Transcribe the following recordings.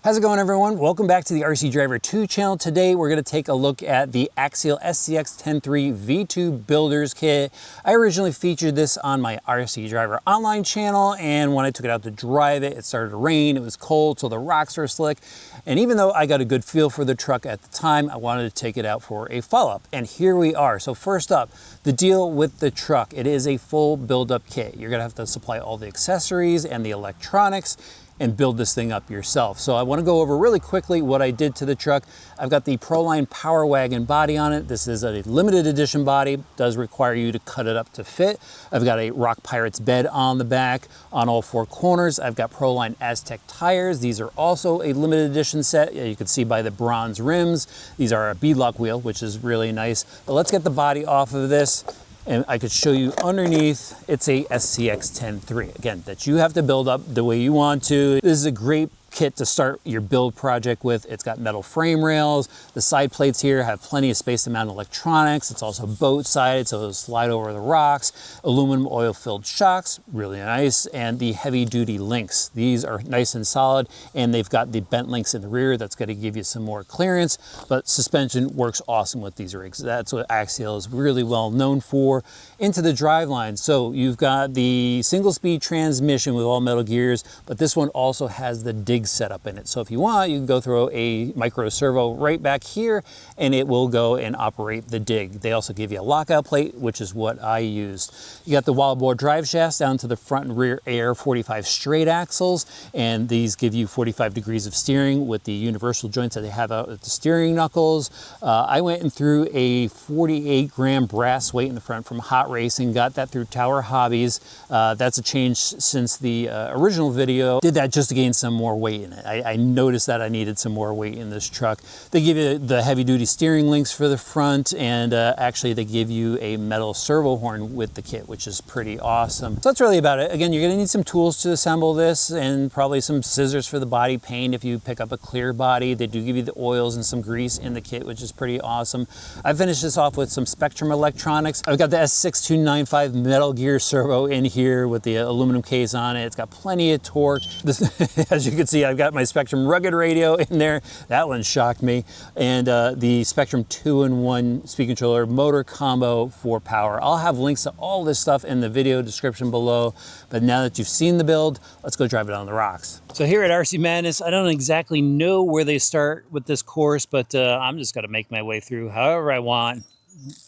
How's it going, everyone? Welcome back to the RC Driver 2 channel. Today we're going to take a look at the Axial SCX10 V2 Builders Kit. I originally featured this on my RC Driver online channel, and when I took it out to drive it, it started to rain, it was cold, so the rocks were slick. And even though I got a good feel for the truck at the time, I wanted to take it out for a follow-up. And here we are. So first up, the deal with the truck. It is a full build-up kit. You're going to have to supply all the accessories and the electronics and build this thing up yourself. So I want to go over really quickly what I did to the truck. I've got the Proline Power Wagon body on it. This is a limited edition body. Does require you to cut it up to fit. I've got a Rock Pirates bed on the back on all four corners. I've got Proline Aztec tires. These are also a limited edition set. You can see by the bronze rims. These are a beadlock wheel, which is really nice. But let's get the body off of this. And I could show you underneath, it's a SCX10 Again, that you have to build up the way you want to. This is a great kit to start your build project with. It's got metal frame rails. The side plates here have plenty of space to mount electronics. It's also boat sided, so it'll slide over the rocks. Aluminum oil filled shocks, really nice. And the heavy duty links. These are nice and solid, and they've got the bent links in the rear. That's going to give you some more clearance, but suspension works awesome with these rigs. That's what Axial is really well known for. Into the driveline. So you've got the single speed transmission with all metal gears, but this one also has the dig setup in it. So if you want, you can go throw a micro servo right back here and it will go and operate the dig. They also give you a lockout plate, which is what I used. You got the wall bore drive shafts down to the front and rear air 45 straight axles, and these give you 45 degrees of steering with the universal joints that they have out at the steering knuckles. I went and threw a 48-gram brass weight in the front from Hot Racing, got that through Tower Hobbies. That's a change since the original video. Did that just to gain some more weight in it. I noticed that I needed some more weight in this truck. They give you the heavy duty steering links for the front, and actually they give you a metal servo horn with the kit, which is pretty awesome. So that's really about it. Again, you're gonna need some tools to assemble this and probably some scissors for the body paint if you pick up a clear body. They do give you the oils and some grease in the kit, which is pretty awesome. I finished this off with some Spectrum electronics. I've got the S6295 metal gear servo in here with the aluminum case on it. It's got plenty of torque. This, as you can see, I've got my Spectrum rugged radio in there. That one shocked me. And the Spectrum 2-in-1 speed controller motor combo for power. I'll have links to all this stuff in the video description below. But now that you've seen the build, let's go drive it on the rocks. So here at RC Madness, I don't exactly know where they start with this course, but I'm just gonna make my way through however I want.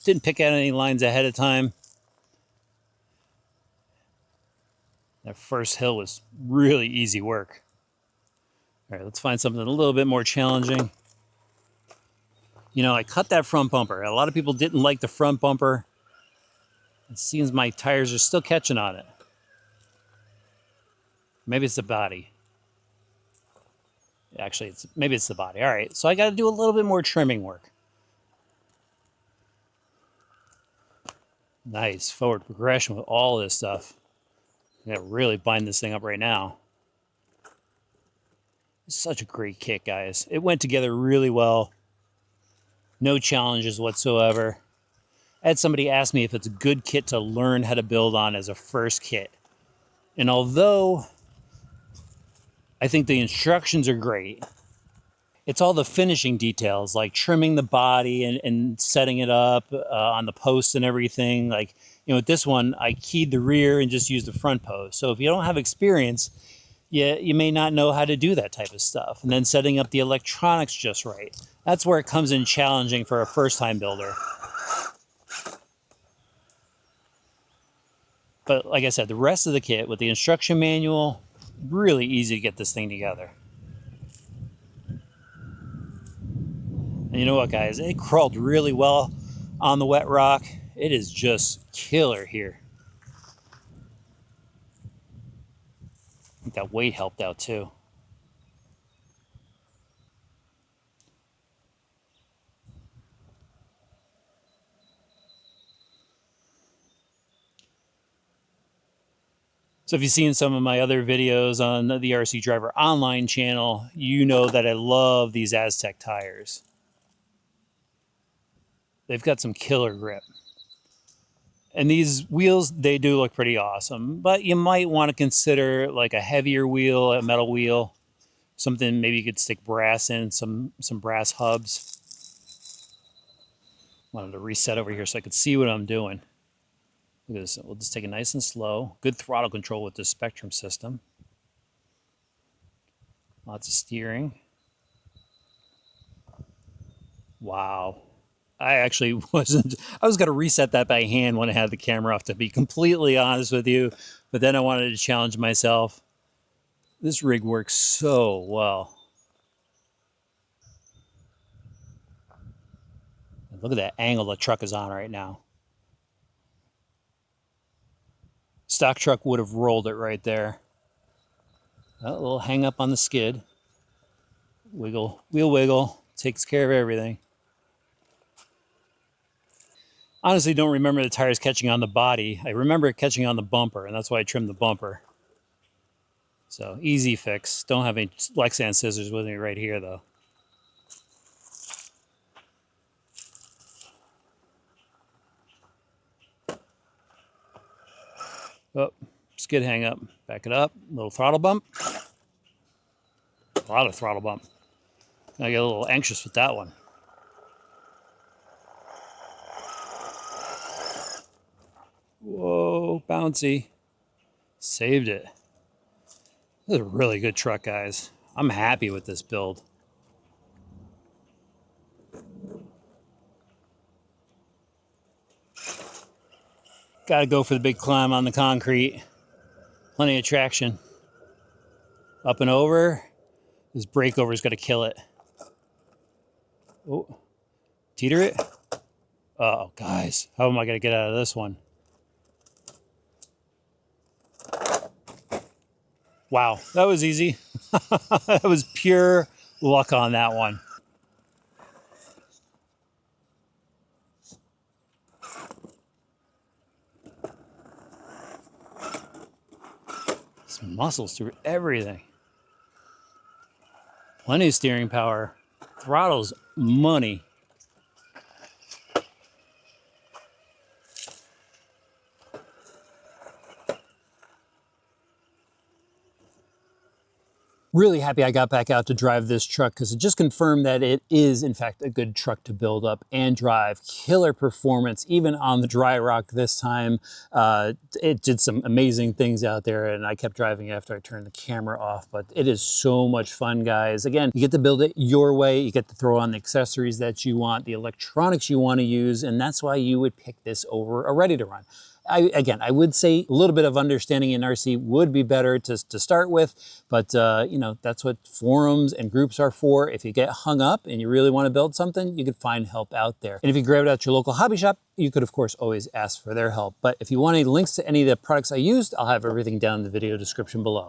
Didn't pick out any lines ahead of time. That first hill was really easy work. All right, let's find something a little bit more challenging. You know, I cut that front bumper. A lot of people didn't like the front bumper. It seems my tires are still catching on it. Maybe it's the body. Actually, maybe it's the body. All right, so I got to do a little bit more trimming work. Nice forward progression with all this stuff. I got to really bind this thing up right now. It's such a great kit, guys. It went together really well. No challenges whatsoever. I had somebody ask me if it's a good kit to learn how to build on as a first kit. And although I think the instructions are great, it's all the finishing details, like trimming the body and setting it up on the posts and everything. Like, you know, with this one, I keyed the rear and just used the front post. So if you don't have experience, you may not know how to do that type of stuff. And then setting up the electronics just right. That's where it comes in challenging for a first-time builder. But like I said, the rest of the kit with the instruction manual, really easy to get this thing together. And you know what, guys? It crawled really well on the wet rock. It is just killer here. I think that weight helped out too. So if you've seen some of my other videos on the RC Driver online channel, you know that I love these Aztec tires. They've got some killer grip. And these wheels, they do look pretty awesome, but you might want to consider like a heavier wheel, a metal wheel, Something maybe you could stick brass in, some brass hubs. Wanted to reset over here so I could see what I'm doing. Look at this. We'll just take it nice and slow. Good throttle control with this Spectrum system. Lots of steering. Wow. I actually wasn't, I was going to reset that by hand when I had the camera off, to be completely honest with you. But then I wanted to challenge myself. This rig works so well. Look at that angle the truck is on right now. Stock truck would have rolled it right there. A little hang up on the skid. Wiggle, wheel wiggle, takes care of everything. Honestly, don't remember the tires catching on the body. I remember it catching on the bumper, and that's why I trimmed the bumper. So easy fix. Don't have any Lexan scissors with me right here, though. Oh, skid hang up. Back it up. Little throttle bump. A lot of throttle bump. I get a little anxious with that one. Whoa, bouncy. Saved it. This is a really good truck, guys. I'm happy with this build. Got to go for the big climb on the concrete. Plenty of traction. Up and over. This breakover is going to kill it. Oh, teeter it. Oh, guys, how am I going to get out of this one? Wow, that was easy. That was pure luck on that one. Some muscles through everything. Plenty of steering power. Throttle's money. Really happy I got back out to drive this truck, because it just confirmed that it is in fact a good truck to build up and drive. Killer performance, even on the dry rock this time. It did some amazing things out there, and I kept driving after I turned the camera off, but it is so much fun, guys. Again, you get to build it your way. You get to throw on the accessories that you want, the electronics you want to use, and that's why you would pick this over a ready to run. Again, I would say a little bit of understanding in RC would be better to start with, but you know, that's what forums and groups are for. If you get hung up and you really want to build something, you could find help out there. And if you grab it at your local hobby shop, you could of course always ask for their help. But if you want any links to any of the products I used, I'll have everything down in the video description below.